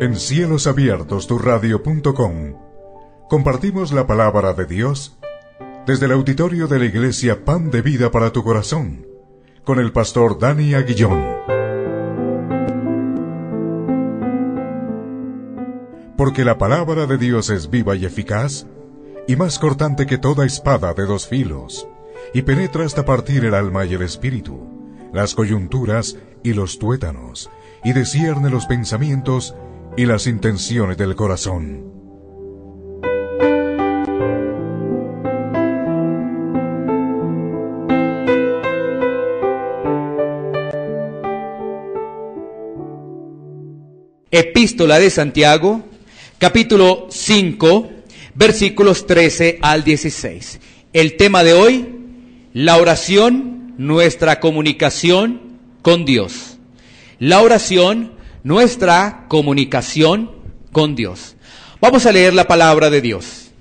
En Cielos Abiertos, turadio.com, compartimos la palabra de Dios desde el auditorio de la Iglesia Pan de Vida para tu Corazón, con el pastor Dani Aguillón. Porque la palabra de Dios es viva y eficaz, y más cortante que toda espada de dos filos, y penetra hasta partir el alma y el espíritu, las coyunturas y los tuétanos, y discierne los pensamientos y las intenciones del corazón. Epístola de Santiago, capítulo 5, versículos 13 al 16. El tema de hoy, la oración, nuestra comunicación con Dios. La oración, nuestra comunicación con Dios. Vamos a leer la palabra de Dios.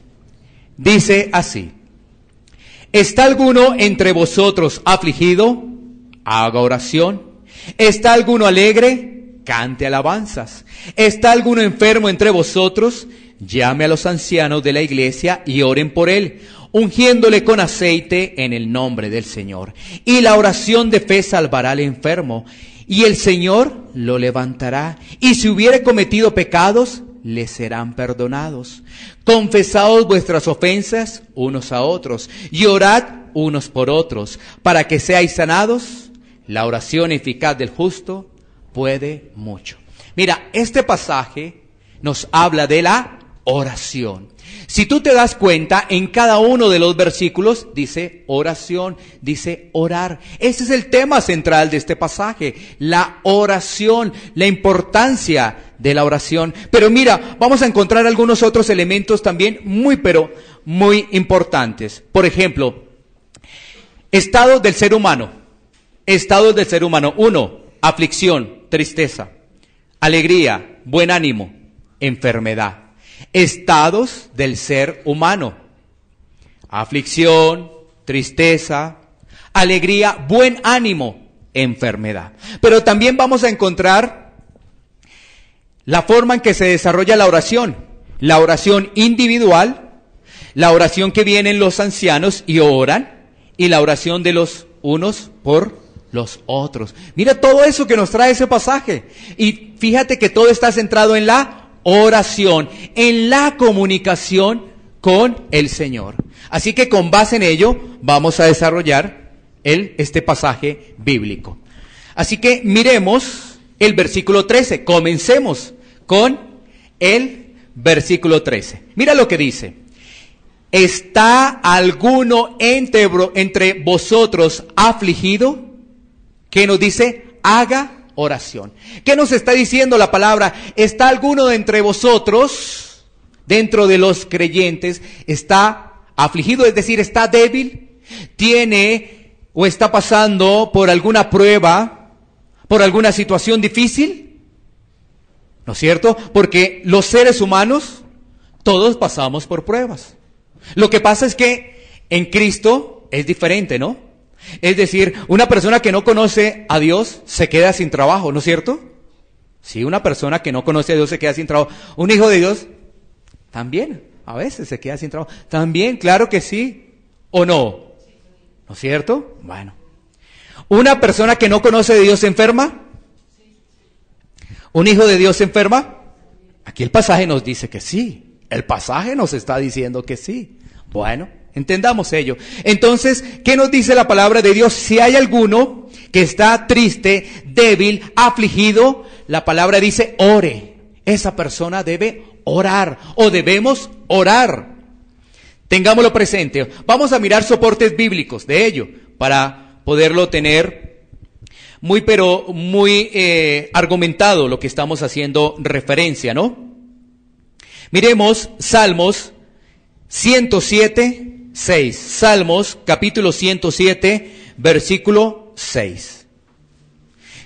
Dice así: ¿Está alguno entre vosotros afligido? Haga oración. ¿Está alguno alegre? Cante alabanzas. ¿Está alguno enfermo entre vosotros? Llame a los ancianos de la iglesia y oren por él, ungiéndole con aceite en el nombre del Señor. Y la oración de fe salvará al enfermo, y el Señor lo levantará. Y si hubiere cometido pecados, le serán perdonados. Confesaos vuestras ofensas unos a otros, y orad unos por otros, para que seáis sanados. La oración eficaz del justo puede mucho. Mira, este pasaje nos habla de la oración. Si tú te das cuenta, en cada uno de los versículos dice oración, dice orar. Ese es el tema central de este pasaje, la oración, la importancia de la oración. Pero mira, vamos a encontrar algunos otros elementos también muy importantes. Por ejemplo, estados del ser humano. Estados del ser humano. 1, aflicción, tristeza. Alegría, buen ánimo, enfermedad. Estados del ser humano: aflicción, tristeza, alegría, buen ánimo, enfermedad. Pero también vamos a encontrar la forma en que se desarrolla la oración individual, la oración que vienen los ancianos y oran, y la oración de los unos por los otros. Mira todo eso que nos trae ese pasaje. Y fíjate que todo está centrado en la oración, en la comunicación con el Señor. Así que con base en ello vamos a desarrollar este pasaje bíblico. Así que miremos el versículo 13. Comencemos con el versículo 13. Mira lo que dice: ¿está alguno entre vosotros afligido? ¿Qué nos dice? Haga oración. ¿Qué nos está diciendo la palabra? ¿Está alguno de entre vosotros, dentro de los creyentes, está afligido? Es decir, está débil, tiene o está pasando por alguna prueba, por alguna situación difícil, ¿no es cierto? Porque los seres humanos, todos pasamos por pruebas. Lo que pasa es que en Cristo es diferente, ¿no? Es decir, una persona que no conoce a Dios se queda sin trabajo, ¿no es cierto? Sí, una persona que no conoce a Dios se queda sin trabajo. Un hijo de Dios también a veces se queda sin trabajo. También, claro que sí. ¿O no? ¿No es cierto? Bueno. ¿Una persona que no conoce de Dios se enferma? ¿Un hijo de Dios se enferma? Aquí el pasaje nos dice que sí. El pasaje nos está diciendo que sí. Bueno, entendamos ello. Entonces, ¿qué nos dice la palabra de Dios? Si hay alguno que está triste, débil, afligido, la palabra dice ore. Esa persona debe orar o debemos orar. Tengámoslo presente. Vamos a mirar soportes bíblicos de ello para poderlo tener muy argumentado lo que estamos haciendo referencia, ¿no? Miremos Salmos 107, 6. Salmos capítulo 107, versículo 6.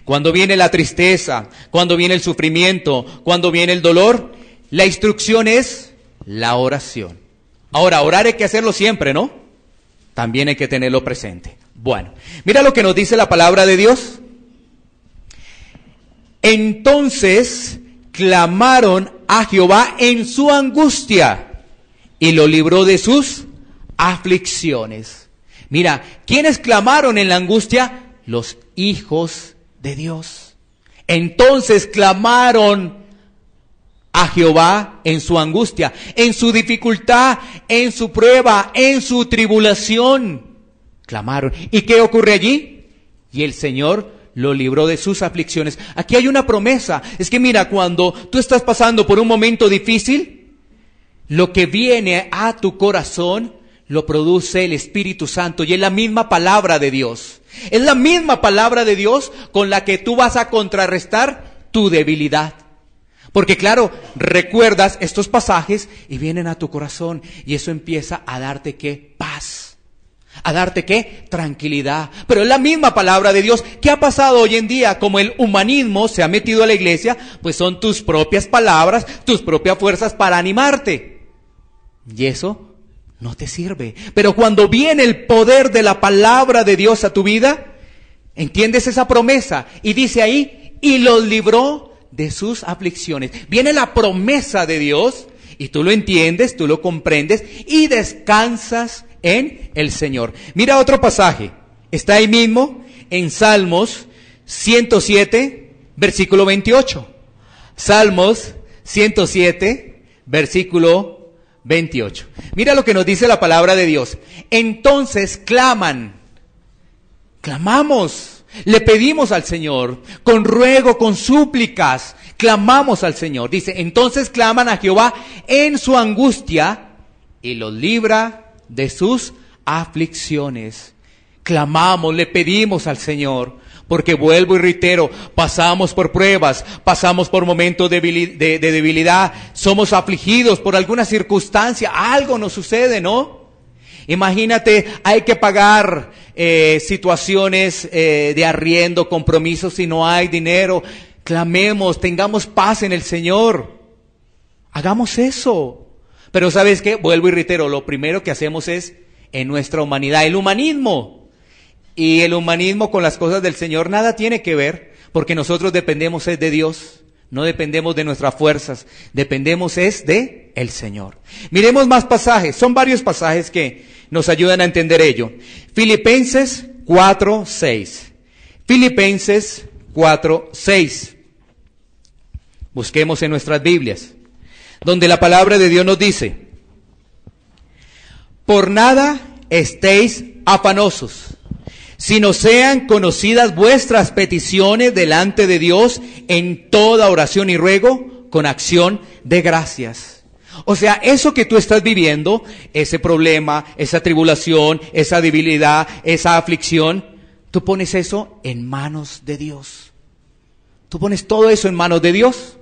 Cuando viene la tristeza, cuando viene el sufrimiento, cuando viene el dolor, la instrucción es la oración. Ahora, orar hay que hacerlo siempre, ¿no? También hay que tenerlo presente. Bueno, mira lo que nos dice la palabra de Dios. Entonces clamaron a Jehová en su angustia y lo libró de sus aflicciones. Mira, ¿quiénes clamaron en la angustia? Los hijos de Dios. Entonces clamaron a Jehová en su angustia, en su dificultad, en su prueba, en su tribulación. Clamaron. ¿Y qué ocurre allí? Y el Señor lo libró de sus aflicciones. Aquí hay una promesa. Es que mira, cuando tú estás pasando por un momento difícil, lo que viene a tu corazón lo produce el Espíritu Santo y es la misma palabra de Dios. Es la misma palabra de Dios con la que tú vas a contrarrestar tu debilidad. Porque claro, recuerdas estos pasajes y vienen a tu corazón y eso empieza a darte ¿qué? Paz. A darte ¿qué? Tranquilidad. Pero es la misma palabra de Dios. ¿Qué ha pasado hoy en día? Como el humanismo se ha metido a la iglesia, pues son tus propias palabras, tus propias fuerzas para animarte. Y eso no te sirve. Pero cuando viene el poder de la palabra de Dios a tu vida, entiendes esa promesa. Y dice ahí, y los libró de sus aflicciones. Viene la promesa de Dios y tú lo entiendes, tú lo comprendes y descansas en el Señor. Mira otro pasaje, está ahí mismo en Salmos 107, versículo 28. Salmos 107, versículo 28. Mira lo que nos dice la palabra de Dios. Entonces clamamos. Le pedimos al Señor, con ruego, con súplicas, clamamos al Señor. Dice, entonces claman a Jehová en su angustia y los libra de sus aflicciones. Clamamos, le pedimos al Señor, porque vuelvo y reitero, pasamos por pruebas, pasamos por momentos de debilidad, somos afligidos por alguna circunstancia, algo nos sucede, ¿no? Imagínate, hay que pagar situaciones de arriendo, compromisos, si no hay dinero. Clamemos, tengamos paz en el Señor. Hagamos eso. Pero ¿sabes qué? Vuelvo y reitero, lo primero que hacemos es en nuestra humanidad, el humanismo. Y el humanismo con las cosas del Señor nada tiene que ver, porque nosotros dependemos es de Dios. No dependemos de nuestras fuerzas, dependemos es de el Señor. Miremos más pasajes, son varios pasajes que nos ayudan a entender ello. Filipenses 4:6. Filipenses 4:6. Busquemos en nuestras Biblias, donde la palabra de Dios nos dice: por nada estéis afanosos, sino sean conocidas vuestras peticiones delante de Dios en toda oración y ruego con acción de gracias. O sea, eso que tú estás viviendo, ese problema, esa tribulación, esa debilidad, esa aflicción, tú pones eso en manos de Dios. Tú pones todo eso en manos de Dios.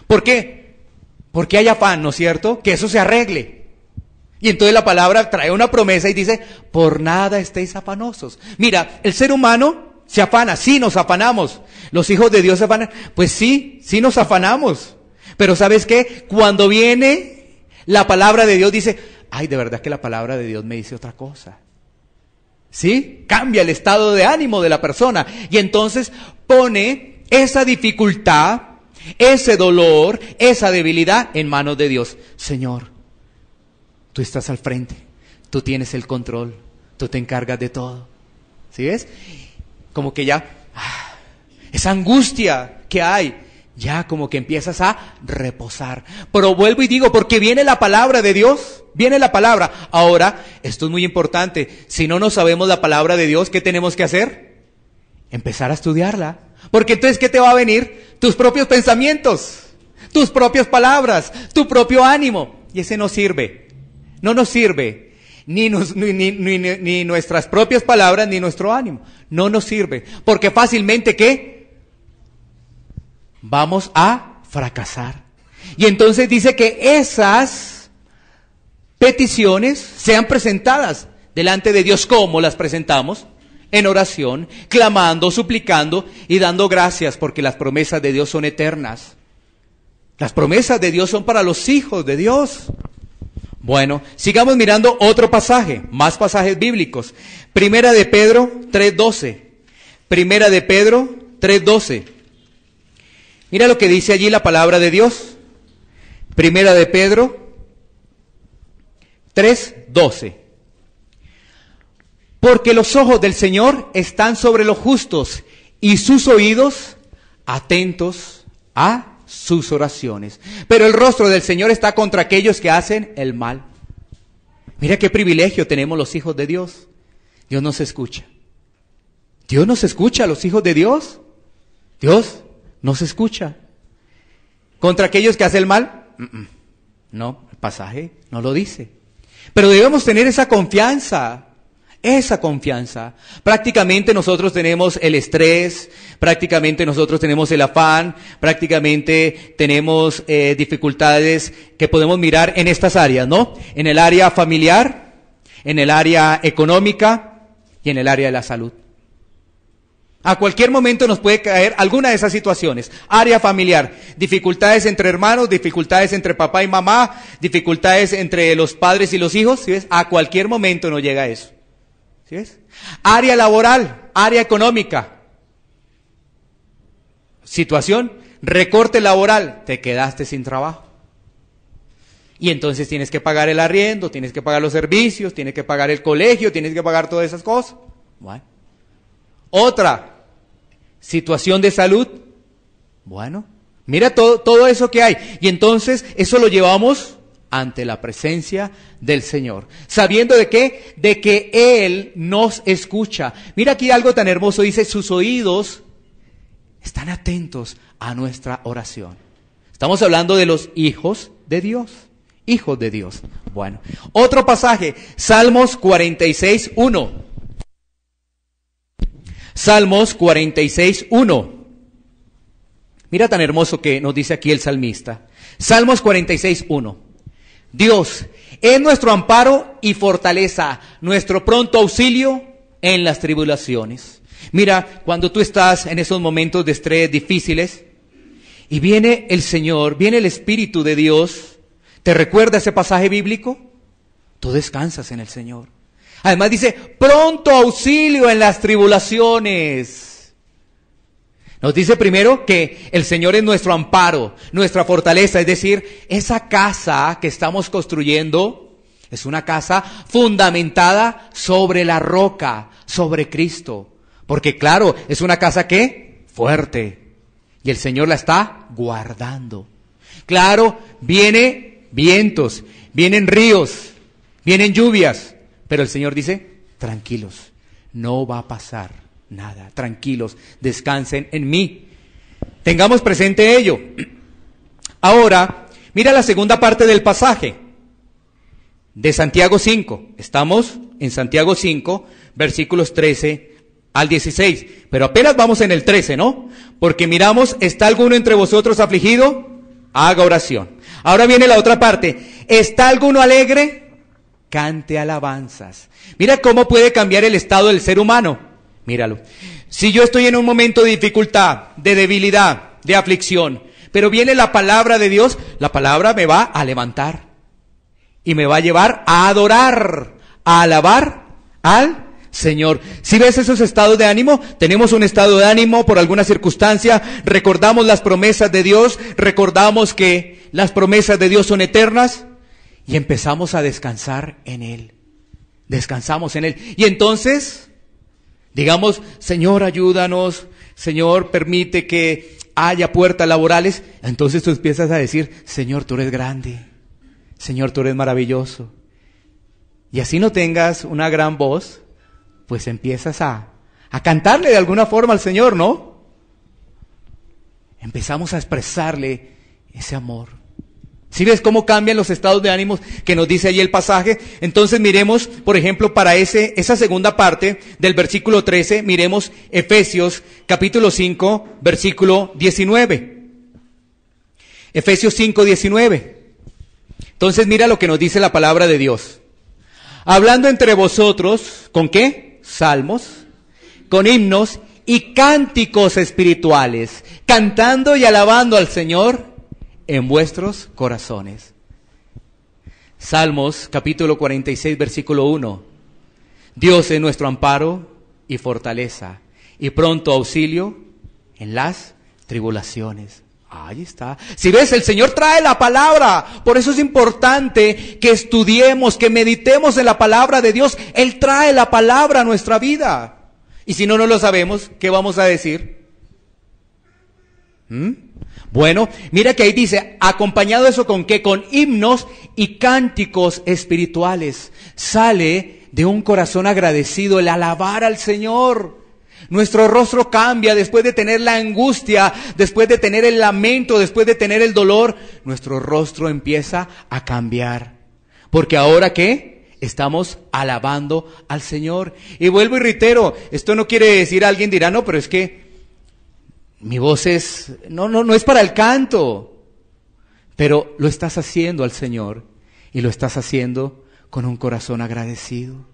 ¿Por qué? Porque hay afán, ¿no es cierto? Que eso se arregle. Y entonces la palabra trae una promesa y dice, por nada estéis afanosos. Mira, el ser humano se afana, sí nos afanamos. Los hijos de Dios se afanan, pues sí nos afanamos. Pero ¿sabes qué? Cuando viene la palabra de Dios dice, ay, de verdad que la palabra de Dios me dice otra cosa. ¿Sí? Cambia el estado de ánimo de la persona. Y entonces pone esa dificultad, ese dolor, esa debilidad en manos de Dios. Señor, tú estás al frente, tú tienes el control, tú te encargas de todo. ¿Sí ves? Como que ya, esa angustia que hay, ya como que empiezas a reposar. Pero vuelvo y digo, porque viene la palabra de Dios, viene la palabra. Ahora, esto es muy importante, si no nos sabemos la palabra de Dios, ¿qué tenemos que hacer? Empezar a estudiarla. Porque entonces, ¿qué te va a venir? Tus propios pensamientos, tus propias palabras, tu propio ánimo. Y ese no sirve. No nos sirve ni nuestras propias palabras ni nuestro ánimo. No nos sirve. Porque fácilmente, ¿qué? Vamos a fracasar. Y entonces dice que esas peticiones sean presentadas delante de Dios. ¿Cómo las presentamos? En oración, clamando, suplicando y dando gracias, porque las promesas de Dios son eternas. Las promesas de Dios son para los hijos de Dios. Bueno, sigamos mirando otro pasaje, más pasajes bíblicos. Primera de Pedro 3:12. Primera de Pedro 3:12. Mira lo que dice allí la palabra de Dios. Primera de Pedro 3:12. Porque los ojos del Señor están sobre los justos y sus oídos atentos a sus oraciones. Pero el rostro del Señor está contra aquellos que hacen el mal. Mira qué privilegio tenemos los hijos de Dios. Dios nos escucha. Dios nos escucha a los hijos de Dios. Dios nos escucha. ¿Contra aquellos que hacen el mal? No, el pasaje no lo dice. Pero debemos tener esa confianza. Esa confianza. Prácticamente nosotros tenemos el estrés, prácticamente nosotros tenemos el afán, prácticamente tenemos dificultades que podemos mirar en estas áreas, ¿no? En el área familiar, en el área económica y en el área de la salud. A cualquier momento nos puede caer alguna de esas situaciones. Área familiar, dificultades entre hermanos, dificultades entre papá y mamá, dificultades entre los padres y los hijos, ¿sí ves? A cualquier momento nos llega eso. ¿Sí ves? Área laboral, área económica. Situación, recorte laboral, te quedaste sin trabajo. Y entonces tienes que pagar el arriendo, tienes que pagar los servicios, tienes que pagar el colegio, tienes que pagar todas esas cosas. Bueno. Otra, situación de salud. Bueno, mira todo eso que hay. Y entonces eso lo llevamos ante la presencia del Señor, sabiendo de qué, de que Él nos escucha. Mira aquí algo tan hermoso, dice, sus oídos están atentos a nuestra oración. Estamos hablando de los hijos de Dios, hijos de Dios. Bueno, otro pasaje, Salmos 46:1. Salmos 46:1. Mira tan hermoso que nos dice aquí el salmista. Salmos 46:1. Dios es nuestro amparo y fortaleza, nuestro pronto auxilio en las tribulaciones. Mira, cuando tú estás en esos momentos de estrés difíciles y viene el Señor, viene el Espíritu de Dios, ¿te recuerda ese pasaje bíblico? Tú descansas en el Señor. Además dice, pronto auxilio en las tribulaciones. Nos dice primero que el Señor es nuestro amparo, nuestra fortaleza, es decir, esa casa que estamos construyendo es una casa fundamentada sobre la roca, sobre Cristo. Porque claro, es una casa ¿qué? Fuerte. Y el Señor la está guardando. Claro, vienen vientos, vienen ríos, vienen lluvias, pero el Señor dice, tranquilos, no va a pasar nada, tranquilos, descansen en mí. Tengamos presente ello. Ahora, mira la segunda parte del pasaje de Santiago 5. Estamos en Santiago 5, versículos 13 al 16. Pero apenas vamos en el 13, ¿no? Porque miramos, ¿está alguno entre vosotros afligido? Haga oración. Ahora viene la otra parte. ¿Está alguno alegre? Cante alabanzas. Mira cómo puede cambiar el estado del ser humano. Míralo. Si yo estoy en un momento de dificultad, de debilidad, de aflicción, pero viene la palabra de Dios, la palabra me va a levantar y me va a llevar a adorar, a alabar al Señor. Si ves esos estados de ánimo, tenemos un estado de ánimo por alguna circunstancia, recordamos las promesas de Dios, recordamos que las promesas de Dios son eternas y empezamos a descansar en Él. Descansamos en Él. Y entonces digamos, Señor, ayúdanos, Señor, permite que haya puertas laborales. Entonces tú empiezas a decir, Señor, tú eres grande, Señor, tú eres maravilloso. Y así no tengas una gran voz, pues empiezas a cantarle de alguna forma al Señor, ¿no? Empezamos a expresarle ese amor. ¿Sí ves cómo cambian los estados de ánimos que nos dice allí el pasaje? Entonces miremos, por ejemplo, para esa segunda parte del versículo 13, miremos Efesios capítulo 5, versículo 19. Efesios 5, 19. Entonces mira lo que nos dice la palabra de Dios. Hablando entre vosotros, ¿con qué? Salmos, con himnos y cánticos espirituales, cantando y alabando al Señor en vuestros corazones. Salmos capítulo 46 versículo 1. Dios es nuestro amparo y fortaleza y pronto auxilio en las tribulaciones. Ahí está. Si ves, el Señor trae la palabra. Por eso es importante que estudiemos, que meditemos en la palabra de Dios. Él trae la palabra a nuestra vida. Y si no lo sabemos, ¿qué vamos a decir? Bueno, mira que ahí dice, acompañado eso con qué, con himnos y cánticos espirituales. Sale de un corazón agradecido el alabar al Señor. Nuestro rostro cambia después de tener la angustia, después de tener el lamento, después de tener el dolor. Nuestro rostro empieza a cambiar. Porque ahora ¿qué? Estamos alabando al Señor. Y vuelvo y reitero, esto no quiere decir, alguien dirá, no, pero es que mi voz es, no es para el canto. Pero lo estás haciendo al Señor y lo estás haciendo con un corazón agradecido.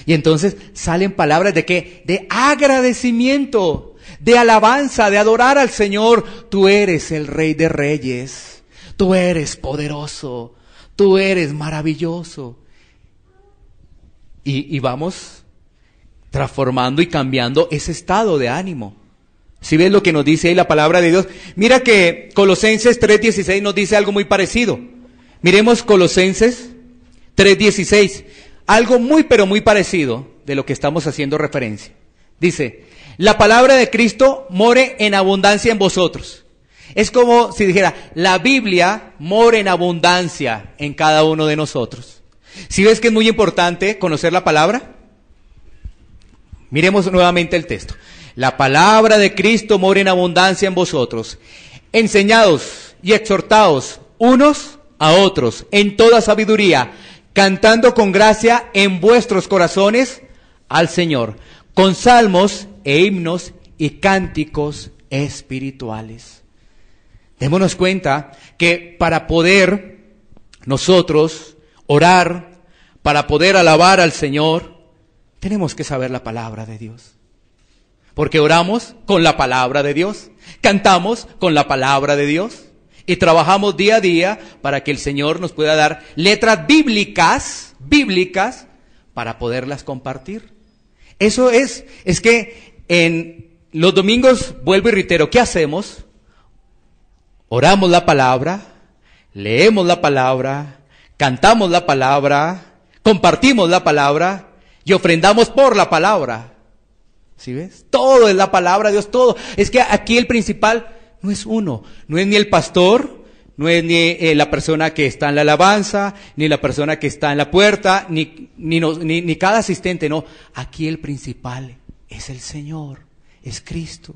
Y entonces salen palabras de ¿qué? De agradecimiento, de alabanza, de adorar al Señor. Tú eres el Rey de Reyes, tú eres poderoso, tú eres maravilloso. Y vamos transformando y cambiando ese estado de ánimo. Si ves lo que nos dice ahí la palabra de Dios, mira que Colosenses 3:16 nos dice algo muy parecido. Miremos Colosenses 3:16. Algo muy pero muy parecido de lo que estamos haciendo referencia. Dice, la palabra de Cristo more en abundancia en vosotros. Es como si dijera, la Biblia more en abundancia en cada uno de nosotros. ¿Sí ves que es muy importante conocer la palabra? Miremos nuevamente el texto. La palabra de Cristo more en abundancia en vosotros, enseñados y exhortados unos a otros en toda sabiduría, cantando con gracia en vuestros corazones al Señor, con salmos e himnos y cánticos espirituales. Démonos cuenta que para poder nosotros orar, para poder alabar al Señor, tenemos que saber la palabra de Dios. Porque oramos con la palabra de Dios, cantamos con la palabra de Dios. Y trabajamos día a día para que el Señor nos pueda dar letras bíblicas para poderlas compartir. Eso es que en los domingos, vuelvo y reitero, ¿qué hacemos? Oramos la palabra, leemos la palabra, cantamos la palabra, compartimos la palabra y ofrendamos por la palabra. ¿Sí ves? Todo es la palabra de Dios, todo. Es que aquí el principal no es uno, no es ni el pastor, no es ni la persona que está en la alabanza, ni la persona que está en la puerta, ni cada asistente, no. Aquí el principal es el Señor, es Cristo.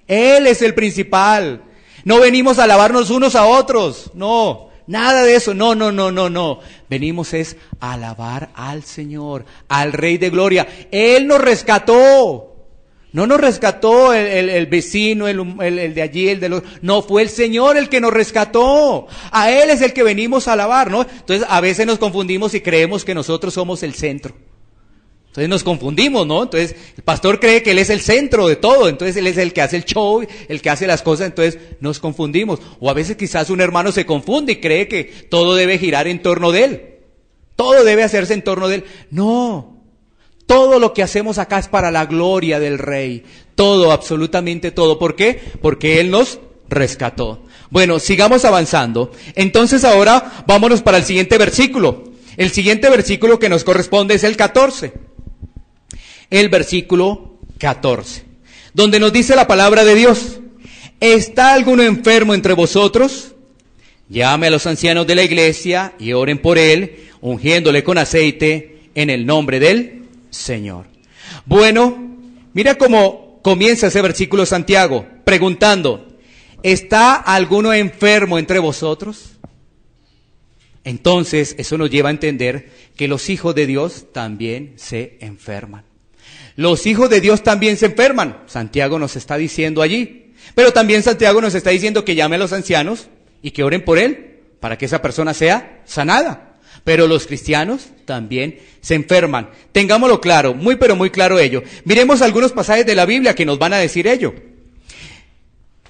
Él es el principal. No venimos a alabarnos unos a otros, no, nada de eso, no. Venimos es a alabar al Señor, al Rey de Gloria. Él nos rescató. No nos rescató el vecino, el de allí, el de los... No, fue el Señor el que nos rescató. A Él es el que venimos a alabar, ¿no? Entonces a veces nos confundimos y creemos que nosotros somos el centro. Entonces nos confundimos, ¿no? Entonces el pastor cree que Él es el centro de todo. Entonces Él es el que hace el show, el que hace las cosas. Entonces nos confundimos. O a veces quizás un hermano se confunde y cree que todo debe girar en torno de Él. Todo debe hacerse en torno de Él. No. Todo lo que hacemos acá es para la gloria del Rey. Todo, absolutamente todo. ¿Por qué? Porque Él nos rescató. Bueno, sigamos avanzando. Entonces ahora vámonos para el siguiente versículo. El siguiente versículo que nos corresponde es el 14. El versículo 14. Donde nos dice la palabra de Dios. ¿Está alguno enfermo entre vosotros? Llame a los ancianos de la iglesia y oren por él, ungiéndole con aceite en el nombre del Señor. Bueno, mira cómo comienza ese versículo Santiago, preguntando, ¿está alguno enfermo entre vosotros? Entonces, eso nos lleva a entender que los hijos de Dios también se enferman. Los hijos de Dios también se enferman, Santiago nos está diciendo allí. Pero también Santiago nos está diciendo que llame a los ancianos y que oren por él, para que esa persona sea sanada. Pero los cristianos también se enferman. Tengámoslo claro, muy pero muy claro ello. Miremos algunos pasajes de la Biblia que nos van a decir ello,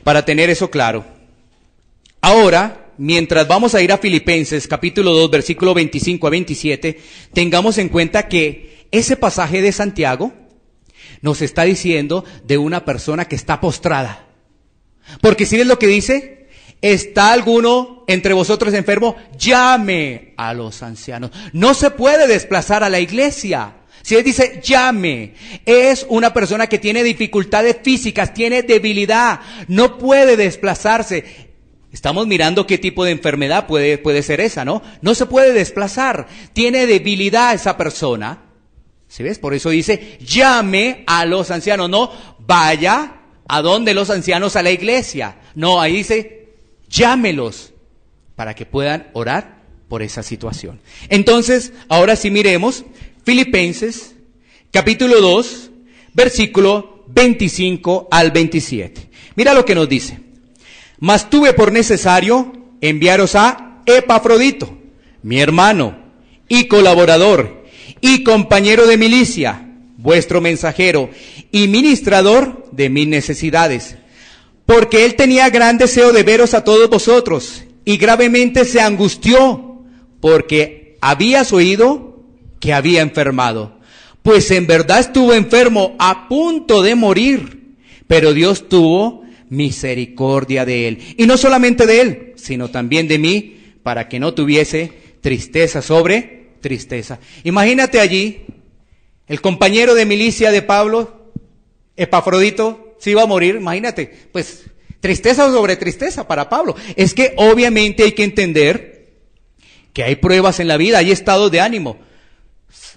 para tener eso claro. Ahora, mientras vamos a ir a Filipenses capítulo 2, versículo 25 a 27, tengamos en cuenta que ese pasaje de Santiago nos está diciendo de una persona que está postrada. Porque si ves lo que dice, ¿está alguno entre vosotros enfermo? Llame a los ancianos. No se puede desplazar a la iglesia. Si él dice llame, es una persona que tiene dificultades físicas, tiene debilidad, no puede desplazarse. Estamos mirando qué tipo de enfermedad puede ser esa, ¿no? No se puede desplazar, tiene debilidad esa persona. ¿Sí ves? Por eso dice llame a los ancianos, no vaya a donde los ancianos a la iglesia. No, ahí dice llámelos para que puedan orar por esa situación. Entonces, ahora sí miremos Filipenses, capítulo 2, versículo 25 al 27. Mira lo que nos dice. Mas tuve por necesario enviaros a Epafrodito, mi hermano y colaborador y compañero de milicia, vuestro mensajero y ministrador de mis necesidades, porque él tenía gran deseo de veros a todos vosotros y gravemente se angustió, porque habías oído que había enfermado, pues en verdad estuvo enfermo a punto de morir, pero Dios tuvo misericordia de él, y no solamente de él, sino también de mí, para que no tuviese tristeza sobre tristeza. Imagínate allí, el compañero de milicia de Pablo, Epafrodito, se iba a morir, imagínate, pues tristeza sobre tristeza para Pablo. Es que obviamente hay que entender que hay pruebas en la vida, hay estados de ánimo.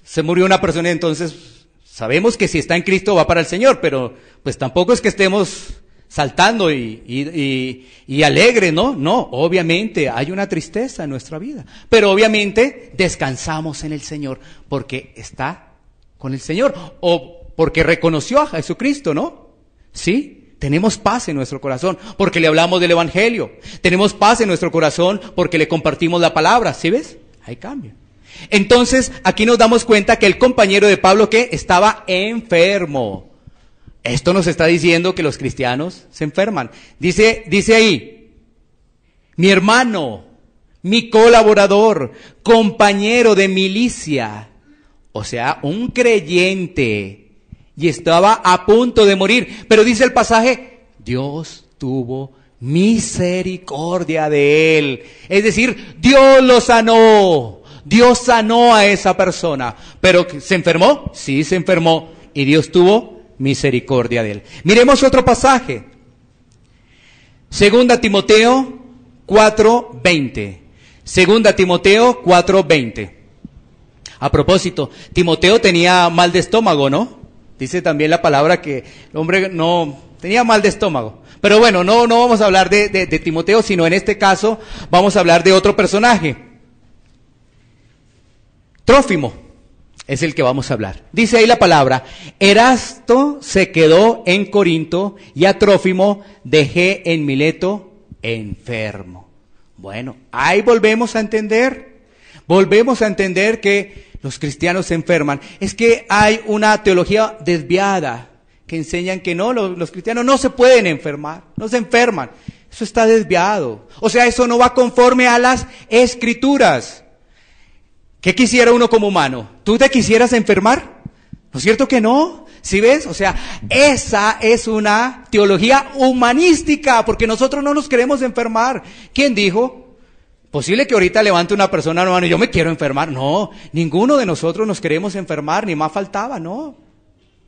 Se murió una persona, entonces sabemos que si está en Cristo va para el Señor, pero pues tampoco es que estemos saltando y alegres, ¿no? No, obviamente hay una tristeza en nuestra vida, pero obviamente descansamos en el Señor porque está con el Señor o porque reconoció a Jesucristo, ¿no? Sí, tenemos paz en nuestro corazón porque le hablamos del Evangelio, tenemos paz en nuestro corazón porque le compartimos la palabra, ¿sí ves? Hay cambio. Entonces, aquí nos damos cuenta que el compañero de Pablo que estaba enfermo. Esto nos está diciendo que los cristianos se enferman. Dice ahí, mi hermano, mi colaborador, compañero de milicia, o sea, un creyente, y estaba a punto de morir. Pero dice el pasaje, Dios tuvo misericordia de él. Es decir, Dios lo sanó. Dios sanó a esa persona, pero ¿se enfermó? Sí, se enfermó y Dios tuvo misericordia de él. Miremos otro pasaje. 2 Timoteo 4:20. 2 Timoteo 4:20. A propósito, Timoteo tenía mal de estómago, ¿no? Dice también la palabra que el hombre no tenía mal de estómago. Pero bueno, no vamos a hablar de Timoteo, sino en este caso vamos a hablar de otro personaje. Trófimo es el que vamos a hablar. Dice ahí la palabra, Erasto se quedó en Corinto y a Trófimo dejé en Mileto enfermo. Bueno, ahí volvemos a entender que los cristianos se enferman. Es que hay una teología desviada que enseñan que no, los cristianos no se pueden enfermar, no se enferman. Eso está desviado. O sea, eso no va conforme a las Escrituras. ¿Qué quisiera uno como humano? ¿Tú te quisieras enfermar? ¿No es cierto que no? ¿Sí ves? O sea, esa es una teología humanística, porque nosotros no nos queremos enfermar. ¿Quién dijo? Posible que ahorita levante una persona, hermano, yo me quiero enfermar. No, ninguno de nosotros nos queremos enfermar, ni más faltaba, no.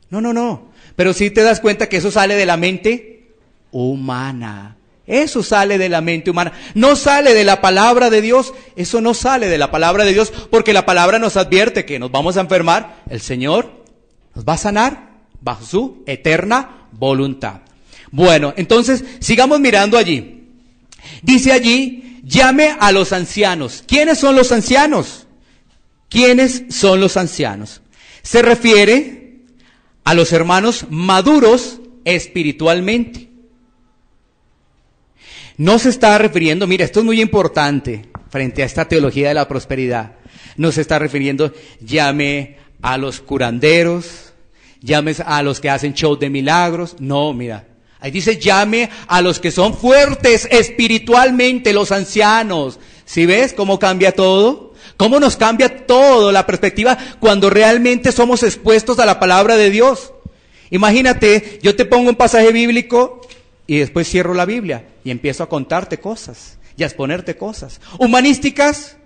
No. Pero sí te das cuenta que eso sale de la mente humana. Eso sale de la mente humana, no sale de la palabra de Dios, eso no sale de la palabra de Dios, porque la palabra nos advierte que nos vamos a enfermar, el Señor nos va a sanar bajo su eterna voluntad. Bueno, entonces sigamos mirando allí. Dice allí, llame a los ancianos. ¿Quiénes son los ancianos? ¿Quiénes son los ancianos? Se refiere a los hermanos maduros espiritualmente. No se está refiriendo, mira, esto es muy importante frente a esta teología de la prosperidad. No se está refiriendo, llame a los curanderos, llame a los que hacen show de milagros. No, mira, ahí dice llame a los que son fuertes espiritualmente, los ancianos. ¿Sí ves cómo cambia todo? ¿Cómo nos cambia todo la perspectiva cuando realmente somos expuestos a la palabra de Dios? Imagínate, yo te pongo un pasaje bíblico y después cierro la Biblia. y empiezo a contarte cosas y a exponerte cosas. Humanísticas,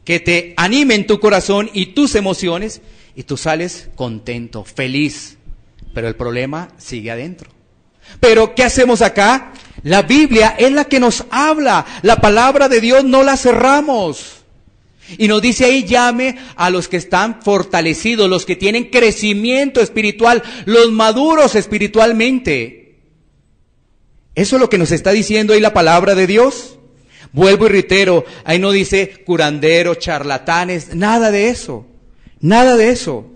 que te animen tu corazón y tus emociones, y tú sales contento, feliz. Pero el problema sigue adentro. Pero, ¿qué hacemos acá? La Biblia es la que nos habla. La palabra de Dios no la cerramos. Y nos dice ahí, llame a los que están fortalecidos, los que tienen crecimiento espiritual, los maduros espiritualmente. Eso es lo que nos está diciendo ahí la palabra de Dios. Vuelvo y reitero, ahí no dice curanderos, charlatanes, nada de eso. Nada de eso.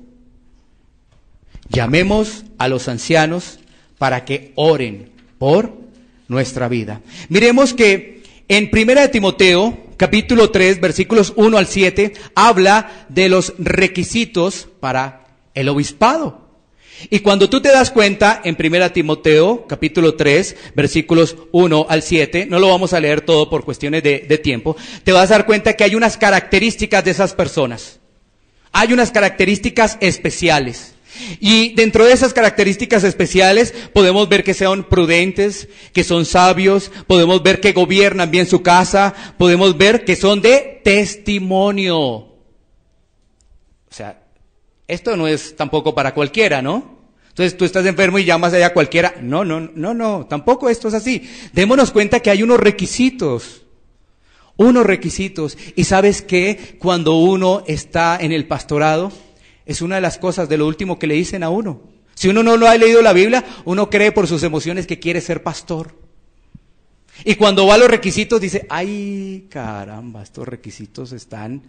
Llamemos a los ancianos para que oren por nuestra vida. Miremos que en 1 Timoteo, capítulo 3, versículos 1 al 7, habla de los requisitos para el obispado. Y cuando tú te das cuenta, en 1 Timoteo, capítulo 3, versículos 1 al 7, no lo vamos a leer todo por cuestiones de tiempo, te vas a dar cuenta que hay unas características de esas personas. Hay unas características especiales. Y dentro de esas características especiales podemos ver que son prudentes, que son sabios, podemos ver que gobiernan bien su casa, podemos ver que son de testimonio. O sea, esto no es tampoco para cualquiera, ¿no? Entonces tú estás enfermo y llamas allá a cualquiera. No, tampoco esto es así. Démonos cuenta que hay unos requisitos. Y ¿sabes qué? Cuando uno está en el pastorado, es una de las cosas de lo último que le dicen a uno. Si uno no lo ha leído la Biblia, uno cree por sus emociones que quiere ser pastor. Y cuando va a los requisitos dice, ay caramba, estos requisitos están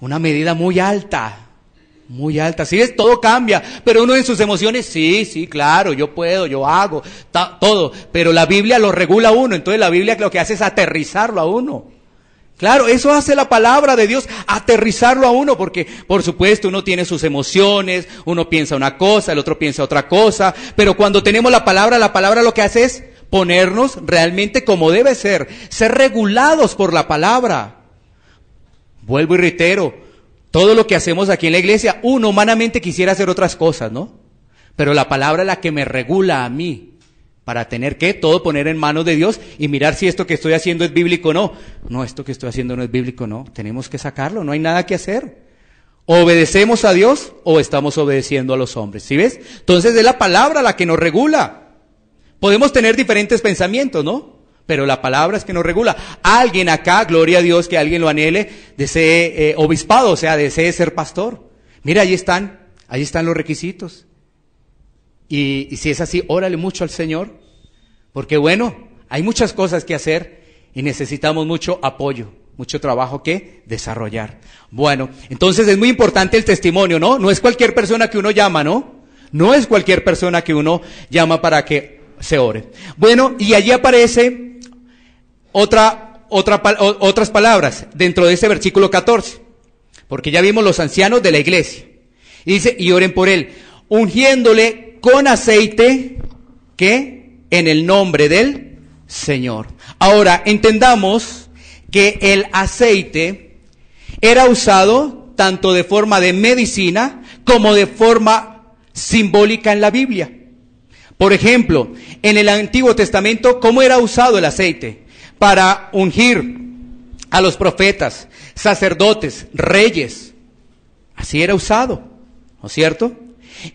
una medida muy alta. Muy alta, ¿sí ves? Todo cambia, pero uno en sus emociones, sí, claro, yo puedo, yo hago, todo, pero la Biblia lo regula a uno, entonces la Biblia lo que hace es aterrizarlo a uno. Claro, eso hace la palabra de Dios, aterrizarlo a uno, porque por supuesto uno tiene sus emociones, uno piensa una cosa, el otro piensa otra cosa, pero cuando tenemos la palabra lo que hace es ponernos realmente como debe ser regulados por la palabra. Vuelvo y reitero, todo lo que hacemos aquí en la iglesia, uno humanamente quisiera hacer otras cosas, ¿no? Pero la palabra es la que me regula a mí, para tener que todo poner en manos de Dios y mirar si esto que estoy haciendo es bíblico o no. No, esto que estoy haciendo no es bíblico, no. Tenemos que sacarlo, no hay nada que hacer. O obedecemos a Dios o estamos obedeciendo a los hombres, ¿sí ves? Entonces es la palabra la que nos regula. Podemos tener diferentes pensamientos, ¿no? Pero la palabra es que nos regula. Alguien acá, gloria a Dios, que alguien lo anhele, desee obispado, o sea, desee ser pastor. Mira, ahí están los requisitos. Y si es así, órale mucho al Señor, porque bueno, hay muchas cosas que hacer y necesitamos mucho apoyo, mucho trabajo que desarrollar. Bueno, entonces es muy importante el testimonio, ¿no? No es cualquier persona que uno llama, ¿no? No es cualquier persona que uno llama para que se ore. Bueno, y allí aparece otras palabras dentro de ese versículo 14, porque ya vimos los ancianos de la iglesia. Y dice, y oren por él, ungiéndole con aceite, que en el nombre del Señor. Ahora, entendamos que el aceite era usado tanto de forma de medicina como de forma simbólica en la Biblia. Por ejemplo, en el Antiguo Testamento, ¿cómo era usado el aceite? Para ungir a los profetas, sacerdotes, reyes. Así era usado, ¿no es cierto?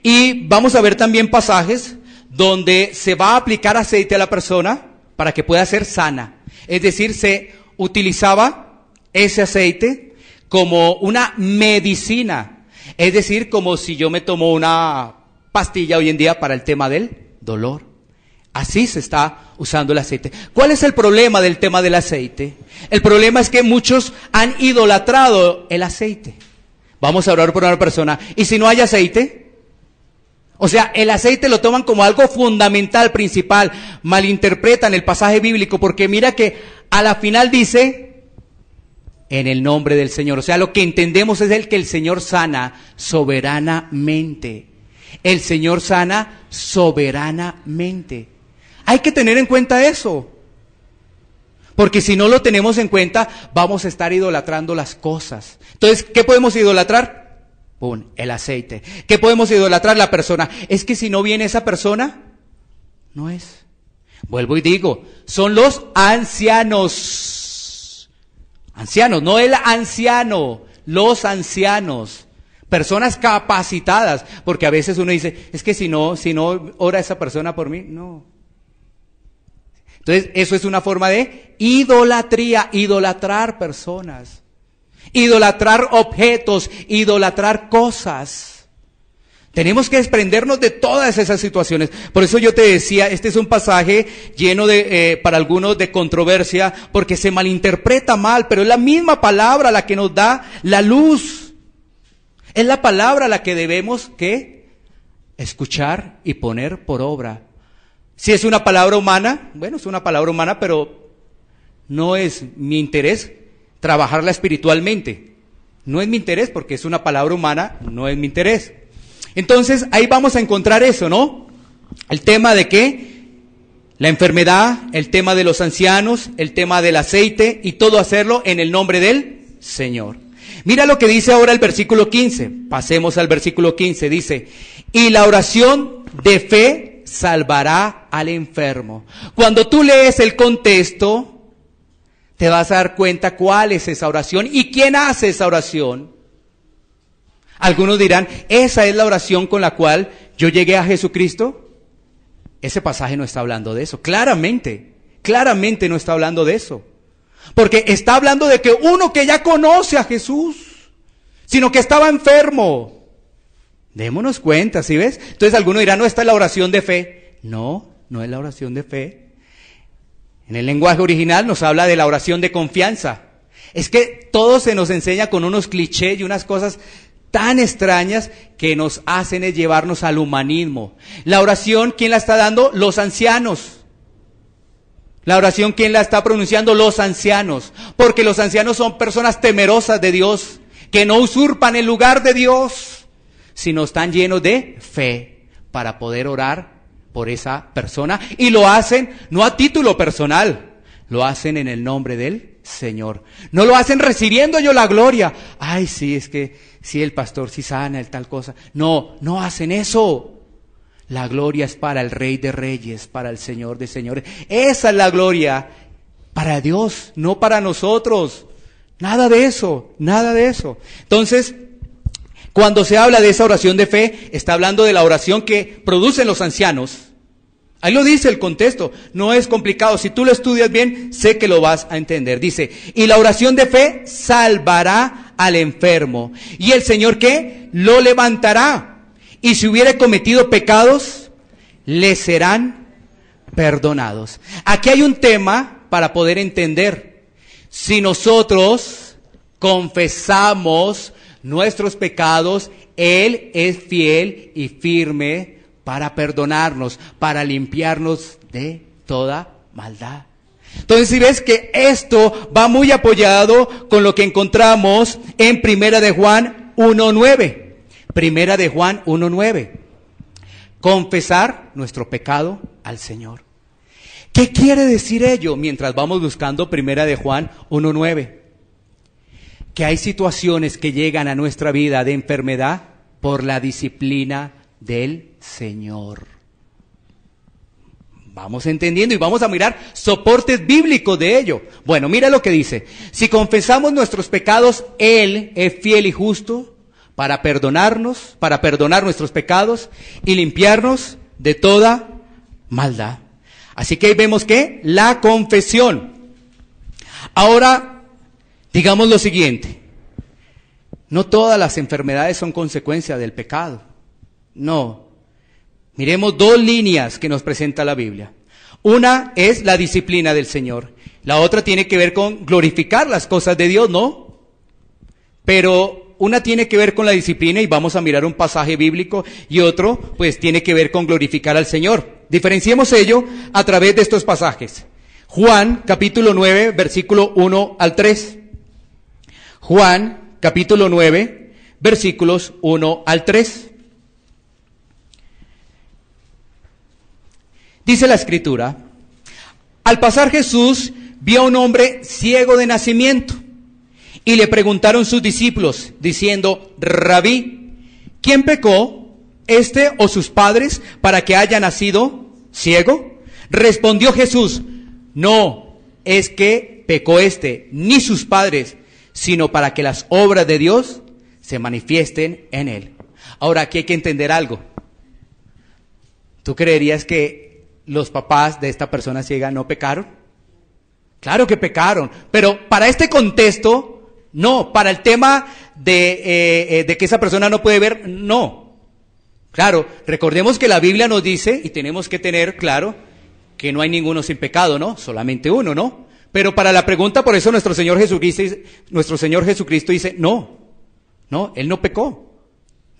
Y vamos a ver también pasajes donde se va a aplicar aceite a la persona para que pueda ser sana. Es decir, se utilizaba ese aceite como una medicina. Es decir, como si yo me tomo una pastilla hoy en día para el tema del dolor. Así se está usando el aceite. ¿Cuál es el problema del tema del aceite? El problema es que muchos han idolatrado el aceite. Vamos a orar por una persona. ¿Y si no hay aceite? O sea, el aceite lo toman como algo fundamental, principal. Malinterpretan el pasaje bíblico porque mira que a la final dice, en el nombre del Señor. O sea, lo que entendemos es que el Señor sana soberanamente. El Señor sana soberanamente. Hay que tener en cuenta eso. Porque si no lo tenemos en cuenta, vamos a estar idolatrando las cosas. Entonces, ¿qué podemos idolatrar? ¡Pum! El aceite. ¿Qué podemos idolatrar? La persona. Es que si no viene esa persona, no es. Vuelvo y digo, son los ancianos. Ancianos, no el anciano, los ancianos. Personas capacitadas, porque a veces uno dice, es que si no ora esa persona por mí, no. Entonces, eso es una forma de idolatría, idolatrar personas, idolatrar objetos, idolatrar cosas. Tenemos que desprendernos de todas esas situaciones. Por eso yo te decía, este es un pasaje lleno de, para algunos, de controversia, porque se malinterpreta mal, pero es la misma palabra la que nos da la luz. Es la palabra la que debemos, ¿qué? Escuchar y poner por obra. Si es una palabra humana, bueno, es una palabra humana, pero no es mi interés trabajarla espiritualmente. No es mi interés porque es una palabra humana, no es mi interés. Entonces, ahí vamos a encontrar eso, ¿no? El tema de qué, la enfermedad, el tema de los ancianos, el tema del aceite y todo hacerlo en el nombre del Señor. Mira lo que dice ahora el versículo 15. Pasemos al versículo 15. Dice, y la oración de fe salvará al enfermo. Cuando tú lees el contexto, te vas a dar cuenta cuál es esa oración y quién hace esa oración. Algunos dirán, esa es la oración con la cual yo llegué a Jesucristo. Ese pasaje no está hablando de eso. Claramente no está hablando de eso. Porque está hablando de que uno que ya conoce a Jesús, sino que estaba enfermo. Démonos cuenta, ¿sí ves? Entonces algunos dirán, no, esta es la oración de fe. No, no es la oración de fe. En el lenguaje original nos habla de la oración de confianza. Es que todo se nos enseña con unos clichés y unas cosas tan extrañas que nos hacen es llevarnos al humanismo. La oración, ¿quién la está dando? Los ancianos. La oración, ¿quién la está pronunciando? Los ancianos. Porque los ancianos son personas temerosas de Dios, que no usurpan el lugar de Dios, sino están llenos de fe para poder orar por esa persona. Y lo hacen no a título personal, lo hacen en el nombre del Señor. No lo hacen recibiendo yo la gloria. Ay, sí, es que sí, el pastor sí sana, el tal cosa. No, no hacen eso. La gloria es para el Rey de Reyes, para el Señor de Señores. Esa es la gloria para Dios, no para nosotros. Nada de eso, nada de eso. Entonces, cuando se habla de esa oración de fe, está hablando de la oración que producen los ancianos. Ahí lo dice el contexto, no es complicado. Si tú lo estudias bien, sé que lo vas a entender. Dice, y la oración de fe salvará al enfermo. ¿Y el Señor qué? Lo levantará. Y si hubiere cometido pecados, le serán perdonados. Aquí hay un tema para poder entender. Si nosotros confesamos nuestros pecados, Él es fiel y firme para perdonarnos, para limpiarnos de toda maldad. Entonces, si ves que esto va muy apoyado con lo que encontramos en Primera de Juan 1:9. Primera de Juan 1:9. Confesar nuestro pecado al Señor. ¿Qué quiere decir ello? Mientras vamos buscando Primera de Juan 1:9. Que hay situaciones que llegan a nuestra vida de enfermedad por la disciplina del Señor. Vamos entendiendo y vamos a mirar soportes bíblicos de ello. Bueno, mira lo que dice. Si confesamos nuestros pecados, Él es fiel y justo para perdonarnos, para perdonar nuestros pecados y limpiarnos de toda maldad. Así que ahí vemos que la confesión. Ahora, digamos lo siguiente. No todas las enfermedades son consecuencia del pecado. No. Miremos dos líneas que nos presenta la Biblia. Una es la disciplina del Señor. La otra tiene que ver con glorificar las cosas de Dios, ¿no? Pero una tiene que ver con la disciplina y vamos a mirar un pasaje bíblico y otro pues tiene que ver con glorificar al Señor. Diferenciemos ello a través de estos pasajes. Juan capítulo 9 versículo 1 al 3. Juan capítulo 9 versículos 1 al 3. Dice la Escritura, al pasar Jesús vio a un hombre ciego de nacimiento. Y le preguntaron sus discípulos, diciendo, Rabí, ¿quién pecó, este o sus padres, para que haya nacido ciego? Respondió Jesús: no es que pecó ni sus padres, sino para que las obras de Dios se manifiesten en él. Ahora, aquí hay que entender algo. ¿Tú creerías que los papás de esta persona ciega no pecaron? Claro que pecaron, pero para este contexto, no. Para el tema de que esa persona no puede ver, no. Claro, recordemos que la Biblia nos dice, y tenemos que tener claro, que no hay ninguno sin pecado, ¿no? Solamente uno, ¿no? Pero para la pregunta, por eso nuestro Señor Jesucristo dice, no, Él no pecó.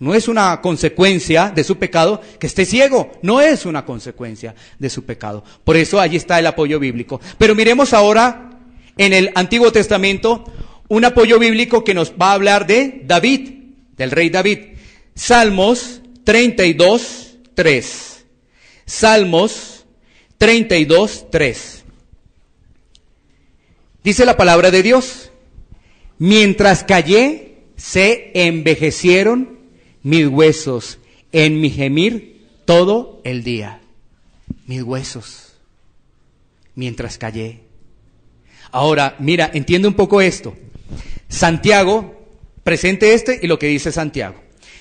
No es una consecuencia de su pecado que esté ciego, no es una consecuencia de su pecado. Por eso allí está el apoyo bíblico. Pero miremos ahora en el Antiguo Testamento un apoyo bíblico que nos va a hablar de David, del rey David. Salmos 32:3. Salmos 32:3. Dice la palabra de Dios: mientras callé, se envejecieron mis huesos en mi gemir todo el día. Mis huesos, mientras callé. Ahora, mira, entiende un poco esto. Santiago, presente y lo que dice Santiago.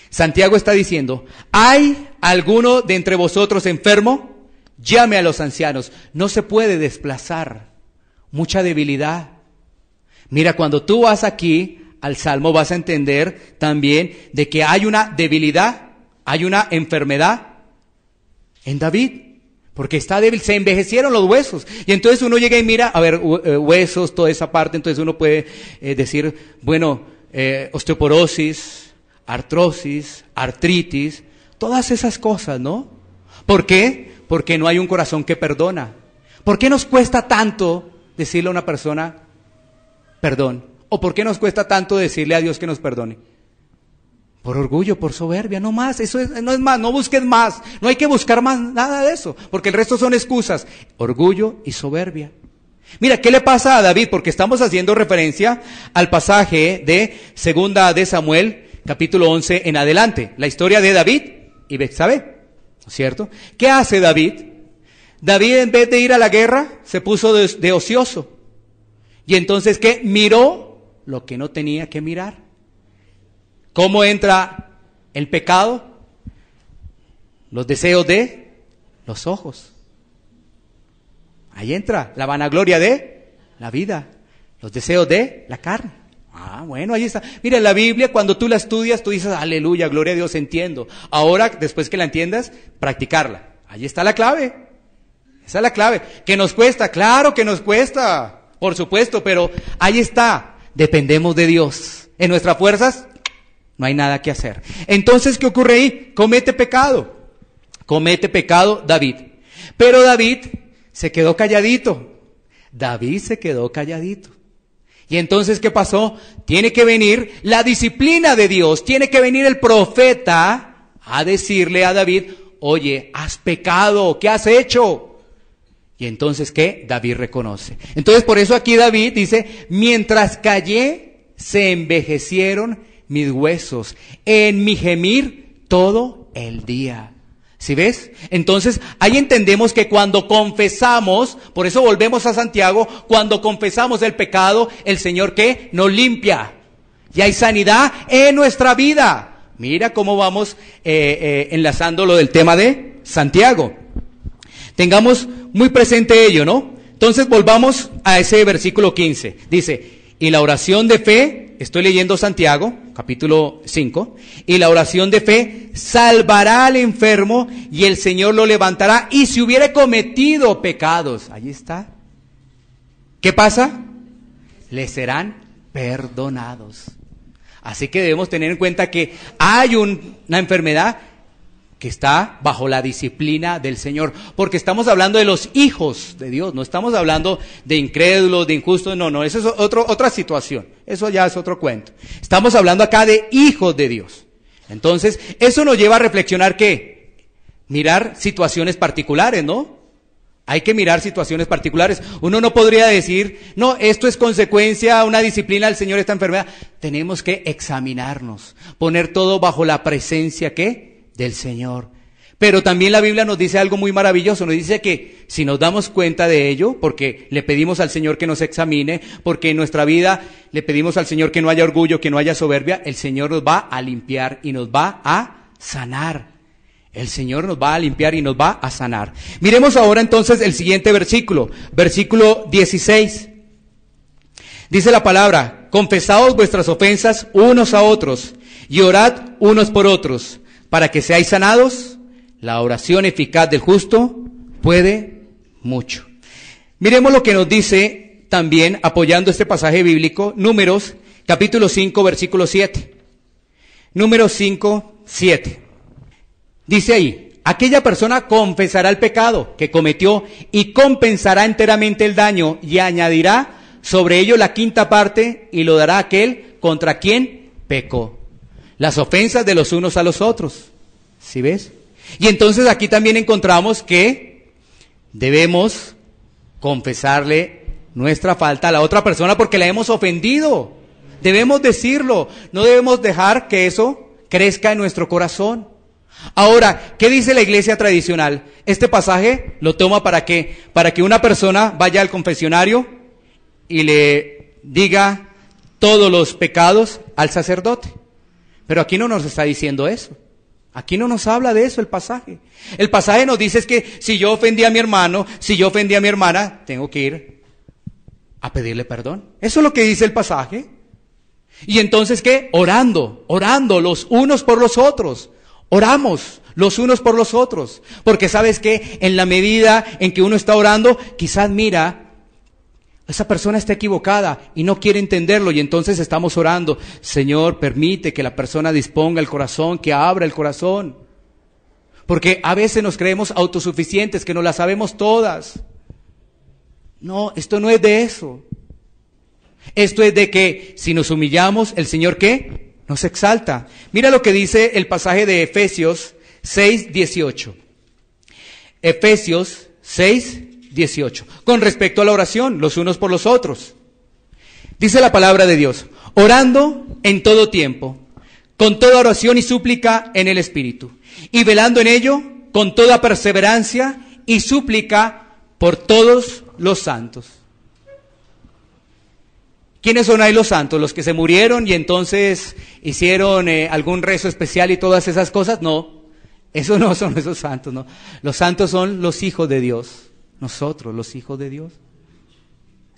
Santiago está diciendo: ¿hay alguno de entre vosotros enfermo? Llame a los ancianos. No se puede desplazar. Mucha debilidad. Mira, cuando tú vas aquí al Salmo vas a entender también de que hay una debilidad, hay una enfermedad en David, porque está débil, se envejecieron los huesos. Y entonces uno llega y mira, a ver, huesos, toda esa parte, entonces uno puede decir, bueno, osteoporosis, artrosis, artritis, todas esas cosas, ¿no? ¿Por qué? Porque no hay un corazón que perdona. ¿Por qué nos cuesta tanto decirle a una persona perdón? ¿O por qué nos cuesta tanto decirle a Dios que nos perdone? Por orgullo, por soberbia, no más. Eso no es más, no busques más. No hay que buscar más nada de eso, porque el resto son excusas. Orgullo y soberbia. Mira, ¿qué le pasa a David? Porque estamos haciendo referencia al pasaje de Segunda de Samuel, capítulo 11 en adelante. La historia de David y Betsabé, ¿no es cierto? ¿Qué hace David? David, en vez de ir a la guerra, se puso de ocioso. Y entonces, ¿qué? Miró lo que no tenía que mirar. ¿Cómo entra el pecado? Los deseos de los ojos. Ahí entra la vanagloria de la vida. Los deseos de la carne. Ah, bueno, ahí está. Mira, la Biblia, cuando tú la estudias, tú dices, aleluya, gloria a Dios, entiendo. Ahora, después que la entiendas, practicarla. Ahí está la clave. Esa es la clave. ¿Que nos cuesta? Claro que nos cuesta, por supuesto, pero ahí está. Dependemos de Dios. En nuestras fuerzas no hay nada que hacer. Entonces, ¿qué ocurre ahí? Comete pecado David. Pero David se quedó calladito. Y entonces, ¿qué pasó? Tiene que venir la disciplina de Dios. Tiene que venir el profeta a decirle a David: oye, has pecado, ¿qué has hecho? Y entonces, ¿qué? David reconoce. Entonces, por eso aquí David dice: mientras callé, se envejecieron mis huesos en mi gemir todo el día. ¿Sí ves? Entonces, ahí entendemos que cuando confesamos, por eso volvemos a Santiago, cuando confesamos el pecado, el Señor, ¿qué? Nos limpia. Y hay sanidad en nuestra vida. Mira cómo vamos enlazando lo del tema de Santiago. Tengamos muy presente ello, ¿no? Entonces volvamos a ese versículo 15. Dice: y la oración de fe, estoy leyendo Santiago, capítulo 5, y la oración de fe salvará al enfermo y el Señor lo levantará, y si hubiere cometido pecados, ahí está. ¿Qué pasa? Le serán perdonados. Así que debemos tener en cuenta que hay una enfermedad que está bajo la disciplina del Señor, porque estamos hablando de los hijos de Dios, no estamos hablando de incrédulos, de injustos, no, eso es otra situación, eso ya es otro cuento. Estamos hablando acá de hijos de Dios. Entonces, eso nos lleva a reflexionar ¿qué? Mirar situaciones particulares, ¿no? Hay que mirar situaciones particulares. Uno no podría decir, no, esto es consecuencia, una disciplina del Señor, esta enfermedad. Tenemos que examinarnos, poner todo bajo la presencia, ¿qué? Del Señor. Pero también la Biblia nos dice algo muy maravilloso, nos dice que si nos damos cuenta de ello, porque le pedimos al Señor que nos examine, porque en nuestra vida le pedimos al Señor que no haya orgullo, que no haya soberbia, el Señor nos va a limpiar y nos va a sanar. El Señor nos va a limpiar y nos va a sanar. Miremos ahora entonces el siguiente versículo, versículo 16. Dice la palabra: confesaos vuestras ofensas unos a otros y orad unos por otros, para que seáis sanados. La oración eficaz del justo puede mucho. Miremos lo que nos dice también, apoyando este pasaje bíblico, Números, capítulo 5, versículo 7. Números 5, 7. Dice ahí: aquella persona confesará el pecado que cometió y compensará enteramente el daño y añadirá sobre ello la quinta parte y lo dará a aquel contra quien pecó. Las ofensas de los unos a los otros. ¿Sí ves? Y entonces aquí también encontramos que debemos confesarle nuestra falta a la otra persona porque la hemos ofendido. Debemos decirlo, no debemos dejar que eso crezca en nuestro corazón. Ahora, ¿qué dice la iglesia tradicional? Este pasaje lo toma ¿para qué? Para que una persona vaya al confesionario y le diga todos los pecados al sacerdote. Pero aquí no nos está diciendo eso. Aquí no nos habla de eso el pasaje. El pasaje nos dice es que si yo ofendí a mi hermano, si yo ofendí a mi hermana, tengo que ir a pedirle perdón. Eso es lo que dice el pasaje. Y entonces, ¿qué? Orando los unos por los otros. Oramos los unos por los otros. Porque ¿sabes qué? En la medida en que uno está orando, quizás mira, esa persona está equivocada y no quiere entenderlo, y entonces estamos orando: Señor, permite que la persona disponga el corazón, que abra el corazón. Porque a veces nos creemos autosuficientes, que nos las sabemos todas. No, esto no es de eso. Esto es de que si nos humillamos, el Señor ¿qué? Nos exalta. Mira lo que dice el pasaje de Efesios 6, 18. Efesios 6, 18. Con respecto a la oración, los unos por los otros. Dice la palabra de Dios: orando en todo tiempo, con toda oración y súplica en el Espíritu, y velando en ello con toda perseverancia y súplica por todos los santos. ¿Quiénes son ahí los santos? ¿Los que se murieron y entonces hicieron algún rezo especial y todas esas cosas? No, esos no son esos santos, no. Los santos son los hijos de Dios. Nosotros, los hijos de Dios.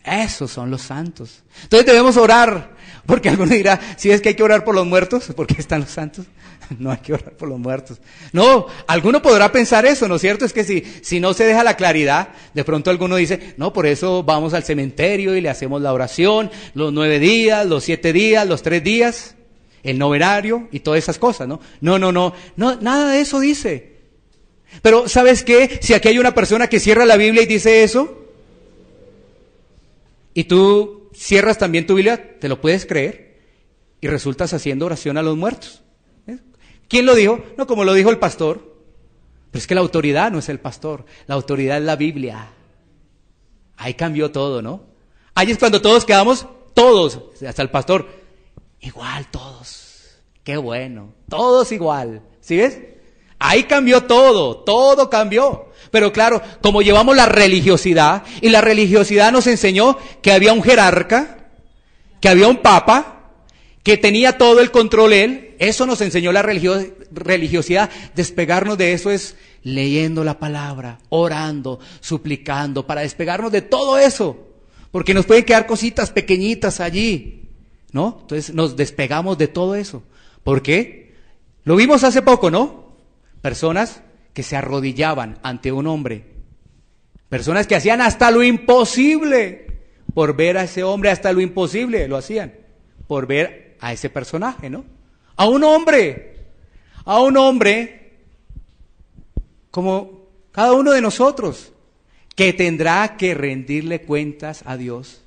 Esos son los santos. Entonces debemos orar, porque alguno dirá: si es que hay que orar por los muertos, ¿por qué están los santos? No hay que orar por los muertos. No, alguno podrá pensar eso, ¿no es cierto? Es que si no se deja la claridad, de pronto alguno dice: no, por eso vamos al cementerio y le hacemos la oración, los 9 días, los 7 días, los 3 días, el novenario y todas esas cosas, ¿no? No, nada de eso dice. Pero ¿sabes qué? Si aquí hay una persona que cierra la Biblia y dice eso, y tú cierras también tu Biblia, te lo puedes creer, y resultas haciendo oración a los muertos. ¿Quién lo dijo? No, como lo dijo el pastor. Pero es que la autoridad no es el pastor, la autoridad es la Biblia. Ahí cambió todo, ¿no? Ahí es cuando todos quedamos, todos, hasta el pastor, igual todos. Qué bueno, todos igual. ¿Sí ves? Ahí cambió todo cambió. Pero claro, como llevamos la religiosidad, y la religiosidad nos enseñó que había un jerarca, que había un papa, que tenía todo el control él, eso nos enseñó la religiosidad. Despegarnos de eso es leyendo la palabra, orando, suplicando, para despegarnos de todo eso, porque nos pueden quedar cositas pequeñitas allí, ¿no? Entonces nos despegamos de todo eso. ¿Por qué? Lo vimos hace poco, ¿no? Personas que se arrodillaban ante un hombre. Personas que hacían hasta lo imposible por ver a ese hombre, hasta lo imposible lo hacían por ver a ese personaje, ¿no? A un hombre como cada uno de nosotros, que tendrá que rendirle cuentas a Dios.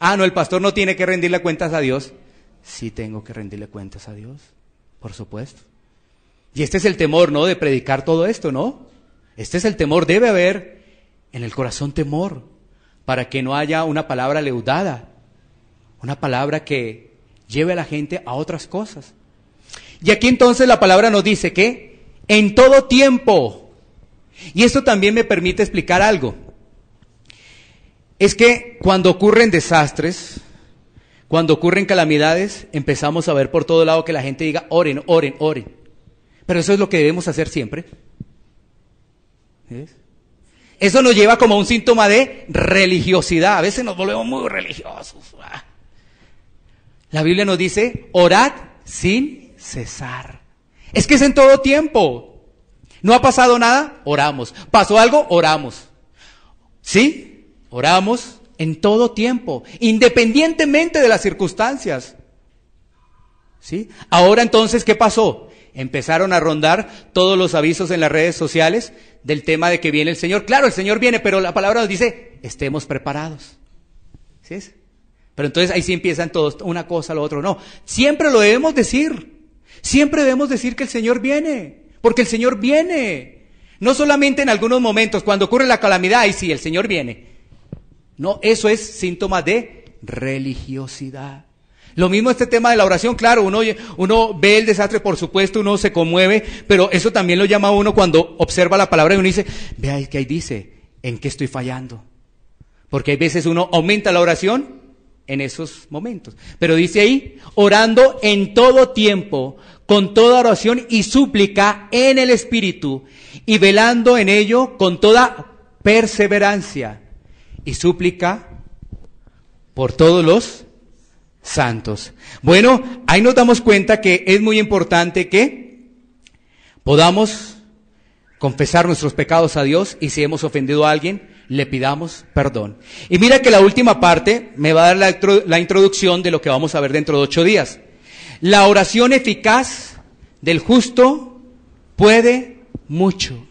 Ah, no, el pastor no tiene que rendirle cuentas a Dios. Sí tengo que rendirle cuentas a Dios, por supuesto. Y este es el temor, ¿no?, de predicar todo esto, ¿no? Este es el temor. Debe haber en el corazón temor, para que no haya una palabra leudada, una palabra que lleve a la gente a otras cosas. Y aquí entonces la palabra nos dice que en todo tiempo. Y esto también me permite explicar algo. Es que cuando ocurren desastres, cuando ocurren calamidades, empezamos a ver por todo lado que la gente diga, oren, oren, oren. Pero eso es lo que debemos hacer siempre. ¿Ves? Eso nos lleva como a un síntoma de religiosidad. A veces nos volvemos muy religiosos. La Biblia nos dice, orad sin cesar. Es que es en todo tiempo. ¿No ha pasado nada? Oramos. ¿Pasó algo? Oramos. ¿Sí? Oramos en todo tiempo, independientemente de las circunstancias. ¿Sí? Ahora entonces, ¿qué pasó? Empezaron a rondar todos los avisos en las redes sociales del tema de que viene el Señor. Claro, el Señor viene, pero la palabra nos dice, estemos preparados. ¿Sí es? Pero entonces ahí sí empiezan todos, una cosa, lo otro. No, siempre lo debemos decir. Siempre debemos decir que el Señor viene, porque el Señor viene. No solamente en algunos momentos, cuando ocurre la calamidad, ahí sí, el Señor viene. No, eso es síntoma de religiosidad. Lo mismo este tema de la oración, claro, uno ve el desastre, por supuesto, uno se conmueve, pero eso también lo llama a uno cuando observa la palabra y uno dice, vea que ahí dice, ¿en qué estoy fallando? Porque hay veces uno aumenta la oración en esos momentos. Pero dice ahí, orando en todo tiempo, con toda oración y súplica en el Espíritu, y velando en ello con toda perseverancia y súplica por todos los santos. Bueno, ahí nos damos cuenta que es muy importante que podamos confesar nuestros pecados a Dios y si hemos ofendido a alguien, le pidamos perdón. Y mira que la última parte me va a dar la introducción de lo que vamos a ver dentro de 8 días. La oración eficaz del justo puede mucho.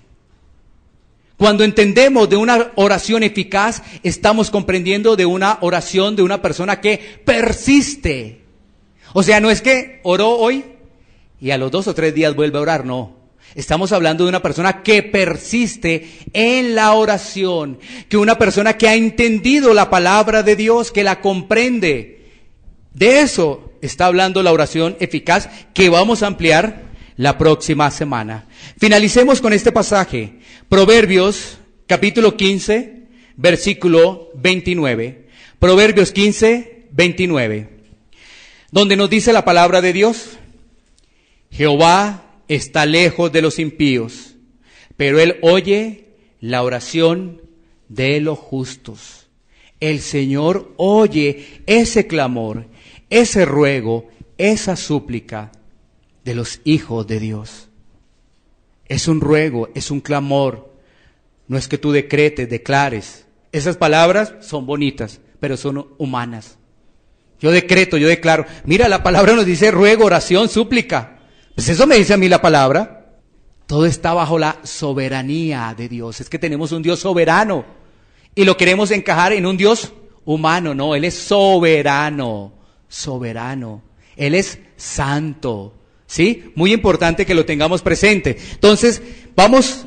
Cuando entendemos de una oración eficaz, estamos comprendiendo de una oración de una persona que persiste. O sea, no es que oró hoy y a los 2 o 3 días vuelve a orar, no. Estamos hablando de una persona que persiste en la oración, que una persona que ha entendido la palabra de Dios, que la comprende. De eso está hablando la oración eficaz que vamos a ampliar la próxima semana. Finalicemos con este pasaje, Proverbios capítulo 15, versículo 29. Proverbios 15, 29, donde nos dice la palabra de Dios, Jehová está lejos de los impíos, pero Él oye la oración de los justos. El Señor oye ese clamor, ese ruego, esa súplica de los hijos de Dios. Es un ruego, es un clamor. No es que tú decretes, declares. Esas palabras son bonitas, pero son humanas. Yo decreto, yo declaro. Mira, la palabra nos dice ruego, oración, súplica. Pues eso me dice a mí la palabra. Todo está bajo la soberanía de Dios. Es que tenemos un Dios soberano y lo queremos encajar en un Dios humano. No, Él es soberano, soberano. Él es santo. ¿Sí? Muy importante que lo tengamos presente. Entonces, vamos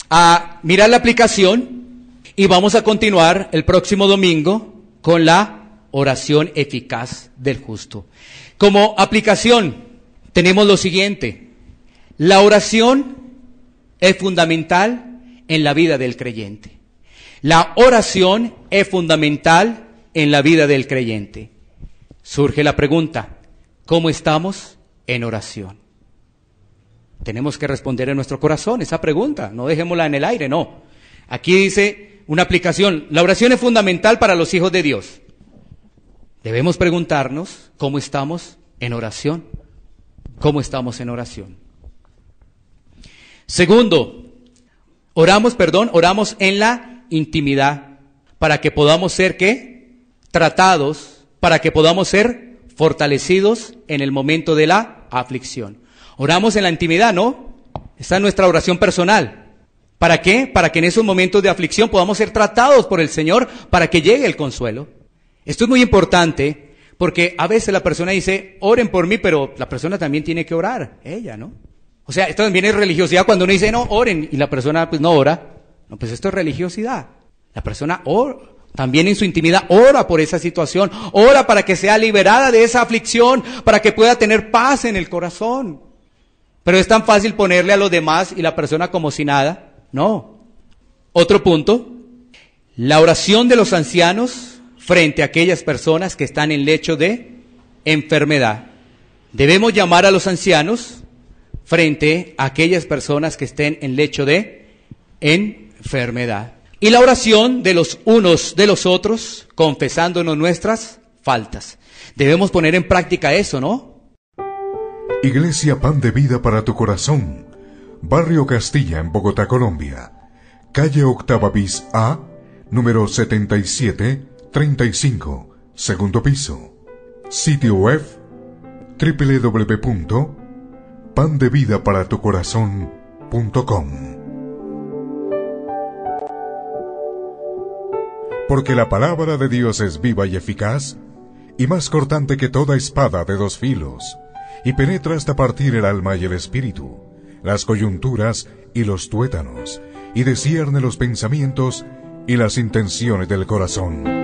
a mirar la aplicación y vamos a continuar el próximo domingo con la oración eficaz del justo. Como aplicación, tenemos lo siguiente. La oración es fundamental en la vida del creyente. La oración es fundamental en la vida del creyente. Surge la pregunta, ¿cómo estamos en oración? Tenemos que responder en nuestro corazón esa pregunta, no dejémosla en el aire, no. Aquí dice una aplicación, la oración es fundamental para los hijos de Dios. Debemos preguntarnos cómo estamos en oración. ¿Cómo estamos en oración? Segundo, oramos en la intimidad para que podamos ser ¿qué? Tratados, para que podamos ser fortalecidos en el momento de la aflicción. Oramos en la intimidad, ¿no? Esta es nuestra oración personal. ¿Para qué? Para que en esos momentos de aflicción podamos ser tratados por el Señor para que llegue el consuelo. Esto es muy importante porque a veces la persona dice, oren por mí, pero la persona también tiene que orar, ella, ¿no? O sea, esto también es religiosidad cuando uno dice, no, oren, y la persona pues no ora. No, pues esto es religiosidad. La persona ora. También en su intimidad ora por esa situación, ora para que sea liberada de esa aflicción, para que pueda tener paz en el corazón. Pero es tan fácil ponerle a los demás y la persona como si nada. No. Otro punto, la oración de los ancianos frente a aquellas personas que están en lecho de enfermedad. Debemos llamar a los ancianos frente a aquellas personas que estén en lecho de enfermedad. Y la oración de los unos de los otros, confesándonos nuestras faltas. Debemos poner en práctica eso, ¿no? Iglesia Pan de Vida para tu Corazón, Barrio Castilla, en Bogotá, Colombia. Calle Octava bis A, número 7735, segundo piso. Sitio web www.pandevidaparatucorazon.com. Porque la palabra de Dios es viva y eficaz, y más cortante que toda espada de dos filos, y penetra hasta partir el alma y el espíritu, las coyunturas y los tuétanos, y discierne los pensamientos y las intenciones del corazón.